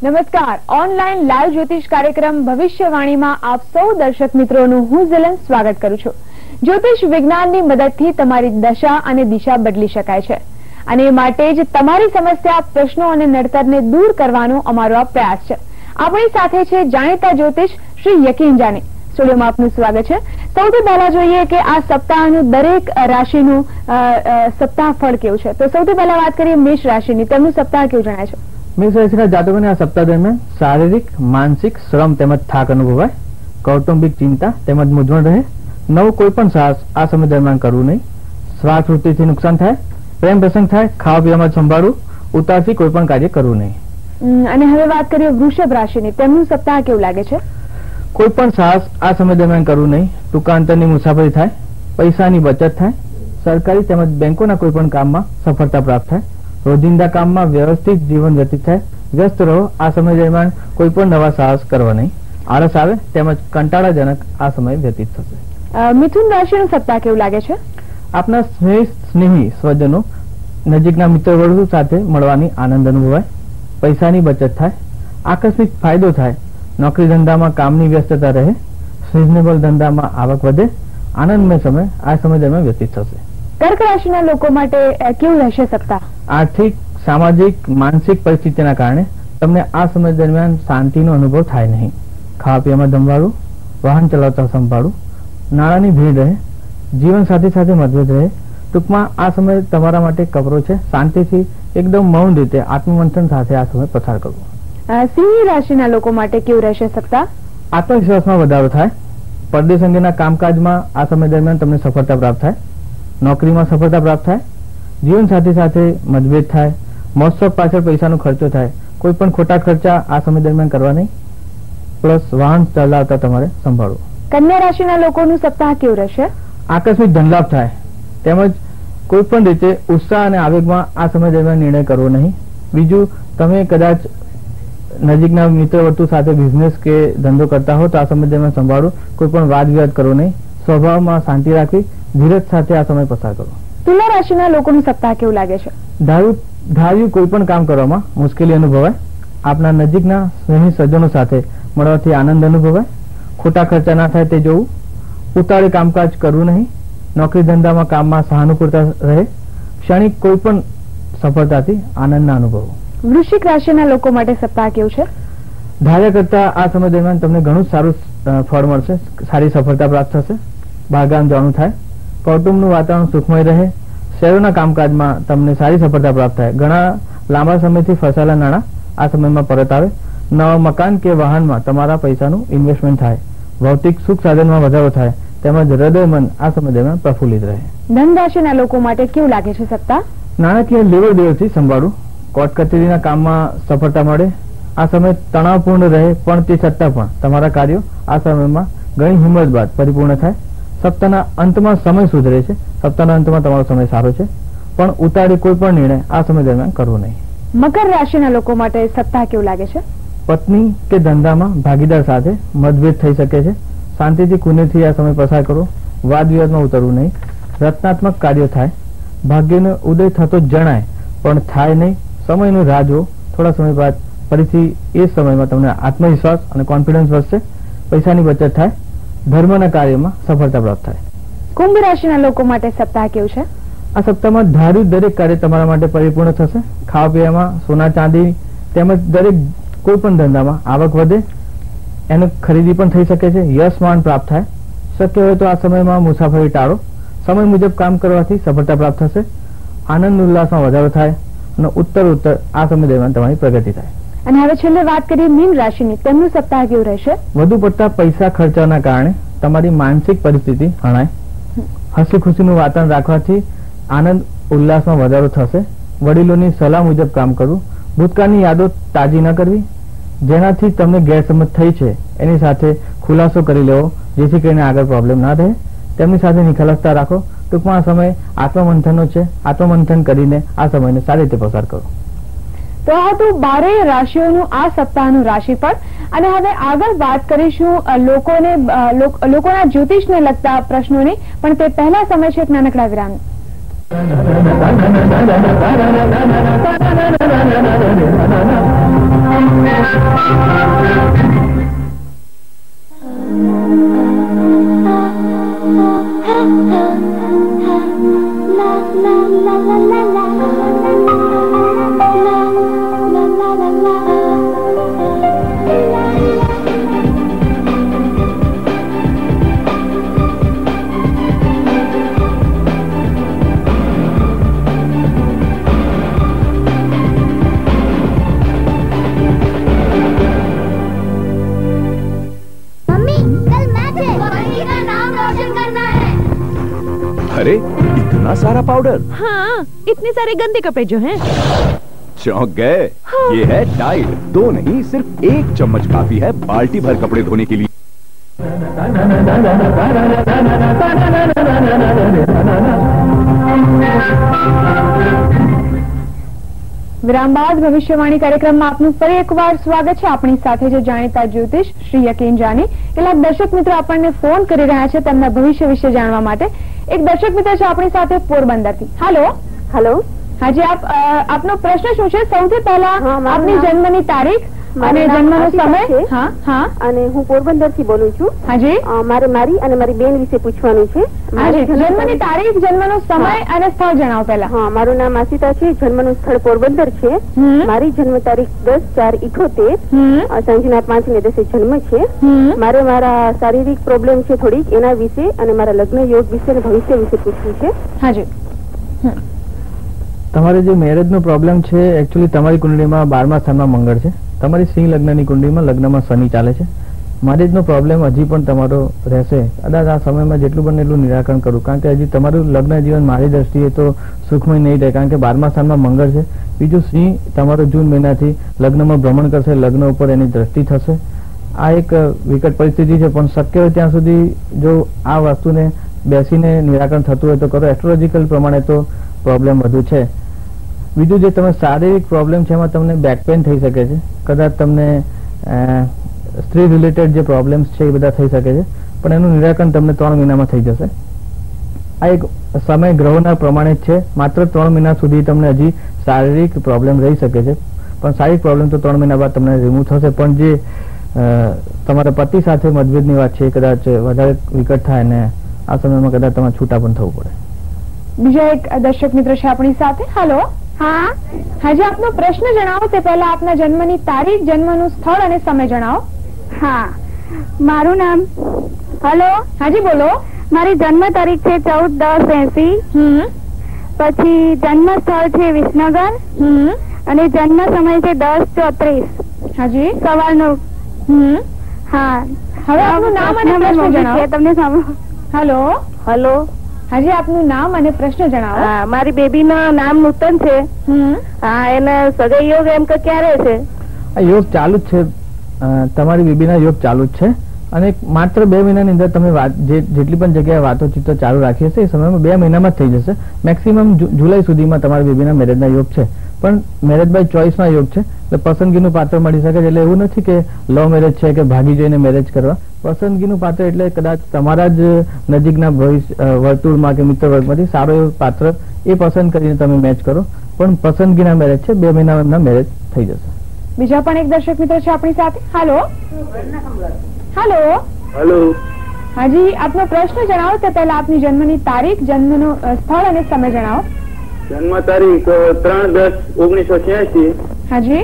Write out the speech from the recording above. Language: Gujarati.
નમસ્કાર, ઓનલાઈન લાઈવ જ્યોતિષ કાર્યક્રમ ભવિષ્યવાણીમાં આપ સૌ દર્શક મિત્રોનું હું ઝલન સ્વાગત કરું છું। જ્યોતિષ વિજ્ઞાનની મદદથી તમારી દશા અને દિશા બદલી શકાય છે અને એ માટે જ તમારી સમસ્યા, પ્રશ્નો અને નડતરને દૂર કરવાનો અમારો આ પ્રયાસ છે। આપણી સાથે છે જાણીતા જ્યોતિષ શ્રી યકીન જાની। સ્ટુડિયોમાં આપનું સ્વાગત છે। સૌથી પહેલા જોઈએ કે આ સપ્તાહનું દરેક રાશિનું સપ્તાહ ફળ કેવું છે। તો સૌથી પહેલા વાત કરીએ મેષ રાશિની, તેમનું સપ્તાહ કેવું જણાય છે? મેષ રાશિના જાતકોને આ સપ્તાહ દરમિયાન શારીરિક, માનસિક શ્રમ તેમજ થાક અનુભવાય, કૌટુંબિક ચિંતા તેમજ મૂંઝવણ રહે। નવું કોઈ પણ સાહસ આ સમય દરમિયાન કરવું નહીં। શ્વાસ વૃત્તિથી નુકસાન થાય, પ્રેમ પ્રસંગ થાય, ખાવા પીવામાં સંભાળવું, ઉતારથી કોઈ પણ કાર્ય કરવું નહીં। અને હવે વાત કરીએ વૃષભ રાશિની, તેમનું સપ્તાહ કેવું લાગે છે? કોઈ પણ સાહસ આ સમય દરમિયાન કરવું નહીં। ટૂંકા અંતરની મુસાફરી થાય, પૈસાની બચત થાય, સરકારી તેમજ બેંકોના કોઈ પણ કામમાં સફળતા પ્રાપ્ત થાય, રોજિંદા કામમાં વ્યવસ્થિત જીવન વ્યતીત થાય। વ્યસ્ત રહો, આ સમય દરમિયાન કોઈ પણ નવા સાહસ કરવા નહીં। આળસ આવે તેમજ કંટાળાજનક આ સમય વ્યતીત થશે। મિથુન રાશિનું સપ્તાહ કેવું લાગે છે? આપના સ્નેહી સ્વજનો, નજીકના મિત્ર વર્ગો સાથે મળવાની આનંદ અનુભવાય, પૈસાની બચત થાય, આકસ્મિક ફાયદો થાય, નોકરી ધંધામાં કામની વ્યસ્તતા રહે, સિઝનેબલ ધંધામાં આવક વધે, આનંદમય સમય આ સમય દરમિયાન વ્યતીત થશે। કર્ક રાશિના લોકો માટે કેવું રહેશે સપ્તાહ? આર્થિક, સામાજિક, માનસિક પરિસ્થિતિના કારણે તમને આ સમય દરમિયાન શાંતિનો અનુભવ થાય નહીં। ખાવા પીવામાં દમવાળું, વાહન ચલાવતા સંભાળવું, નાણાંની ભીડ રહે, જીવન સાથે સાથે મતભેદ રહે। ટૂંકમાં આ સમય તમારા માટે કપરો છે। શાંતિથી એકદમ મૌન રીતે આત્મમંથન સાથે આ સમય પસાર કરવો। સિંહ રાશિના લોકો માટે કેવું રહેશે સપ્તાહ? આત્મવિશ્વાસમાં વધારો થાય, પરદેશ અંગેના કામકાજમાં આ સમય દરમિયાન તમને સફળતા પ્રાપ્ત થાય, નોકરીમાં સફળતા પ્રાપ્ત થાય, જીવન સાથે સાથે મતભેદ થાય, મહોત્સવ પાછળ પૈસાનો ખર્ચો થાય, કોઈ પણ ખોટા ખર્ચા આ સમય દરમિયાન કરવા નહીં, પ્લસ વાહન ચલાવતા તમારે સંભાળવું। કન્યા રાશિના લોકોનું સપ્તાહ કેવું રહેશે? આકસ્મિક ધનલાભ થાય તેમજ કોઈ પણ રીતે ઉત્સાહ અને આવેગમાં આ સમય દરમિયાન નિર્ણય કરવો નહીં। બીજું, તમે કદાચ નજીકના મિત્ર વર્તુળ સાથે બિઝનેસ કે ધંધો કરતા હો તો આ સમય દરમિયાન સંભાળવું, કોઈ પણ વાદ વિવાદ કરવો નહીં, સ્વભાવમાં શાંતિ રાખવી, ધીરજ સાથે આ સમય પસાર કરો। તુલા રાશિના લોકોનું સપ્તાહ કેવું લાગે છે? ધાર્યું કોઈ પણ કામ કરવામાં મુશ્કેલી અનુભવાય, આપના નજીકના સ્નેહી સજ્જનો સાથે મળવાથી આનંદ અનુભવાય, ખોટા ખર્ચા ના થાય તે જોવું, ઉતાળે કામકાજ કરવું નહીં, નોકરી ધંધામાં કામમાં સહાનુકૂળતા રહે, ક્ષણિક કોઈ પણ સફળતાથી આનંદના અનુભવો। વૃશ્ચિક રાશિના લોકો માટે સપ્તાહ કેવું છે? ધાર્યા કરતા આ સમય દરમિયાન તમને ઘણું સારું ફળ મળશે, સારી સફળતા પ્રાપ્ત થશે, બહારગામ જવાનું થાય, કૌટુંબનું વાતાવરણ સુખમય રહે, શહેરોના કામકાજમાં તમને સારી સફળતા પ્રાપ્ત થાય, ઘણા લાંબા સમયથી ફસાયેલા નાણાં આ સમયમાં પરત આવે, નવા મકાન કે વાહનમાં તમારા પૈસાનું ઇન્વેસ્ટમેન્ટ થાય, ભૌતિક સુખ સાધનમાં વધારો થાય તેમજ હૃદય મન આ સમય દરમિયાન પ્રફુલ્લિત રહે। ધન રાશિના લોકો માટે કેવું લાગે છે સપ્તાહ? નાણાકીય લેવડ દેવડથી સંભાળવું, કોર્ટ કચેરીના કામમાં સફળતા મળે, આ સમય તણાવપૂર્ણ રહે પણ તે છતાં પણ તમારા કાર્યો આ સમયમાં ઘણી હિંમત બાદ પરિપૂર્ણ થાય। સપ્તાહના અંતમાં સમય સુધરે છે, સપ્તાહના અંતમાં તમારો સમય સારો છે, પણ ઉતાળી કોઈ પણ નિર્ણય આ સમય દરમિયાન કરવો નહીં। મકર રાશિના લોકો માટે સપ્તાહ કેવું લાગે છે? પત્ની કે ધંધામાં ભાગીદાર સાથે મતભેદ થઈ શકે છે, શાંતિથી કુનેથી આ સમય પસાર કરો, વાદ વિવાદમાં ઉતરવું નહીં, રચનાત્મક કાર્યો થાય, ભાગ્યનો ઉદય થતો જણાય પણ થાય નહીં, સમયનો રાહ જુઓ, થોડા સમય બાદ ફરીથી એ સમયમાં તમને આત્મવિશ્વાસ અને કોન્ફિડન્સ વધશે, પૈસાની બચત થાય, ધર્મના કાર્યમાં સફળતા પ્રાપ્ત થાય। કુંભ રાશિના લોકો માટે સપ્તાહ કેવું છે? આ સપ્તાહમાં ધાર્યું દરેક કાર્ય તમારા માટે પરિપૂર્ણ થશે, ખાવા પીવામાં, સોના ચાંદી તેમજ દરેક કોઈ પણ ધંધામાં આવક વધે, એનો ખરીદી પણ થઈ શકે છે, યશ માન પ્રાપ્ત થાય, શક્ય હોય તો આ સમયમાં મુસાફરી ટાળો, સમય મુજબ કામ કરવાથી સફળતા પ્રાપ્ત થશે, આનંદ ઉલ્લાસમાં વધારો થાય અને ઉત્તર આ સમય દરમિયાન તમારી પ્રગતિ થાય। અને હવે છેલ્લે વાત કરીએ મીન રાશિની, તેમનું સપ્તાહ કેવું રહેશે? વધુ પડતા પૈસા ખર્ચવાના કારણે તમારી માનસિક પરિસ્થિતિ હણાય, હસી ખુશીનું વાતાવરણ રાખવાથી આનંદ ઉલ્લાસમાં વધારો થશે, વડીલોની સલાહ મુજબ કામ કરવું, ભૂતકાળની યાદો તાજી ન કરવી, જેનાથી તમને ગેરસમજ થઈ છે એની સાથે ખુલાસો કરી લેવો, જેથી કરીને આગળ પ્રોબ્લેમ ના રહે, તેમની સાથે નિખાલસતા રાખો। ટૂંકમાં આ સમય આત્મમંથનનો છે, આત્મમંથન કરીને આ સમયને સારી રીતે પસાર કરો। તો આ હતું 12 રાશિઓનું આ સપ્તાહનું રાશિફળ। અને હવે આગળ વાત કરીશું લોકોના જ્યોતિષને લગતા પ્રશ્નોની, પણ તે પહેલા સમય છે એક નાનકડા વિરામ। अरे इतना सारा पाउडर? हाँ, इतने सारे गंदे कपड़े जो हैं। चौंक गए? हाँ। ये है टाइड। 2 नहीं, सिर्फ 1 चम्मच काफी है बाल्टी भर कपड़े धोने के लिए। વિરામ બાદ ભવિષ્યવાણી કાર્યક્રમમાં આપનું ફરી એકવાર સ્વાગત છે. આપણી સાથે જે જાણીતા જ્યોતિષ શ્રી યકીન જાની, કેટલાક દર્શક મિત્રો આપણને ફોન કરી રહ્યા છે તેમના ભવિષ્ય વિશે જાણવા માટે. એક દર્શક મિત્ર છે આપણી સાથે પોરબંદરથી. હાલો. હેલો. હાજી, આપનો પ્રશ્ન શું છે? સૌથી પહેલા આપની જન્મની તારીખ અને જન્મનો સમય. હા હા. અને હું પોરબંદર થી બોલું છું. હાજી. મારે મારી અને મારી બેન વિશે પૂછવાનું છે. જન્મની તારીખ, જન્મનો સમય અને સ્થળ જણાવો પહેલા. હા, મારું નામ આશિતા છે. જન્મનું સ્થળ પોરબંદર છે. મારી જન્મ તારીખ 10/4/78. સાંજના 5:10 જન્મ છે. મારે મારા શારીરિક પ્રોબ્લેમ છે થોડીક, એના વિશે અને મારા લગ્ન યોગ વિશે અને ભવિષ્ય વિશે પૂછવું છે. હાજી. તમારે જે મેરેજ નો પ્રોબ્લેમ છે, એકચ્યુઅલી તમારી કુંડળીમાં 12મા સ્થાનમાં મંગળ છે. તમારી સિંહ લગ્નની કુંડળીમાં લગ્નમાં શનિ ચાલે છે. મેરેજ નો પ્રોબ્લેમ હજી પણ તમારો રહેશે. કદાચ આ સમયમાં જેટલું બને એટલું નિરાકરણ કરું, કારણ કે હજી તમારું લગ્ન જીવન મારી દ્રષ્ટિએ તો સુખમય નહીં રહે, કારણ કે 12મા સ્થાનમાં મંગળ છે. બીજું, સિંહ તમારો જૂન મહિનાથી લગ્નમાં ભ્રમણ કરશે, લગ્ન ઉપર એની દ્રષ્ટિ થશે. આ એક વિકટ પરિસ્થિતિ છે, પણ શક્ય હોય ત્યાં સુધી જો આ વસ્તુને બેસીને નિરાકરણ થતું હોય તો કરો. એસ્ટ્રોલોજીકલ પ્રમાણે તો પ્રોબ્લેમ વધુ છે. બીજું, જે તમે શારીરિક પ્રોબ્લેમ છે એમાં તમને બેક પેઇન થઈ શકે છે. કદાચ તમને સ્ત્રી રિલેટેડ જે પ્રોબ્લેમ્સ છે એ બધા થઈ શકે છે, પણ એનું નિરાકરણ તમને 3 મહિનામાં થઈ જશે. આ એક સમય ગ્રહોના પ્રમાણે જ છે. માત્ર 3 મહિના સુધી તમને હજી શારીરિક પ્રોબ્લેમ રહી શકે છે, પણ શારીરિક પ્રોબ્લેમ તો 3 મહિના બાદ તમને રિમૂવ થશે. પણ જે તમારા પતિ સાથે મતભેદની વાત છે, કદાચ વધારે વિકટ થાય ને આ સમયમાં કદાચ તમારે છૂટા પણ થવું પડે. બીજા એક દર્શક મિત્ર છે આપણી સાથે. હાલો. હા. હાજી, આપનો પ્રશ્ન જણાવો તે પહેલા આપના જન્મની તારીખ, જન્મનું સ્થળ અને સમય જણાવો. હા, મારું નામ. હાલો. હાજી, બોલો. મારી જન્મ તારીખ છે 14/10/80. પછી જન્મ સ્થળ છે વિસનગર. અને જન્મ સમય છે 10:34. હાજી. સવારનો. હા. હવે આપનું નામ અને પ્રશ્ન જણાવો. તમને સાંભળો. હાલો. હલો. હાજી, આપનું નામ અને પ્રશ્ન જણાવો. મારી બેબી નું નામ નૂતન છે. હા, એને સગાઈ યોગ એમ કે ક્યારે છે? યોગ ચાલુ જ છે. તમારી બેબીના યોગ ચાલુ જ છે, અને માત્ર 2 મહિનાની અંદર તમે જેટલી પણ જગ્યાએ વાતોચીતો ચાલુ રાખી હશે એ સમયમાં 2 મહિનામાં જ થઈ જશે. મેક્સિમમ જુલાઈ સુધીમાં તમારી બેબીના મેરેજના યોગ છે. પણ મેરેજ બાય ચોઇસના યોગ છે, એટલે પસંદગીનું પાત્ર મળી શકે છે. એટલે એવું નથી કે લવ મેરેજ છે કે ભાગી જઈને મેરેજ કરવા. પસંદગીનું પાત્ર એટલે કદાચ તમારા જ નજીકના વર્તુળમાં કે મિત્ર વર્ગમાંથી સારો એવું પાત્ર એ પસંદ કરીને તમે મેચ કરો. પણ પસંદગીના મેરેજ છે, 2 મહિનામાં મેરેજ થઈ જશે. બીજા પણ એક દર્શક મિત્ર છે આપણી સાથે. હાલો. હાલો. હેલો. હાજી, આપનો પ્રશ્ન જણાવો તે પહેલા આપની જન્મની તારીખ, જન્મનું સ્થળ અને સમય જણાવો. જન્મ તારીખ 3/10/1986. હાજી.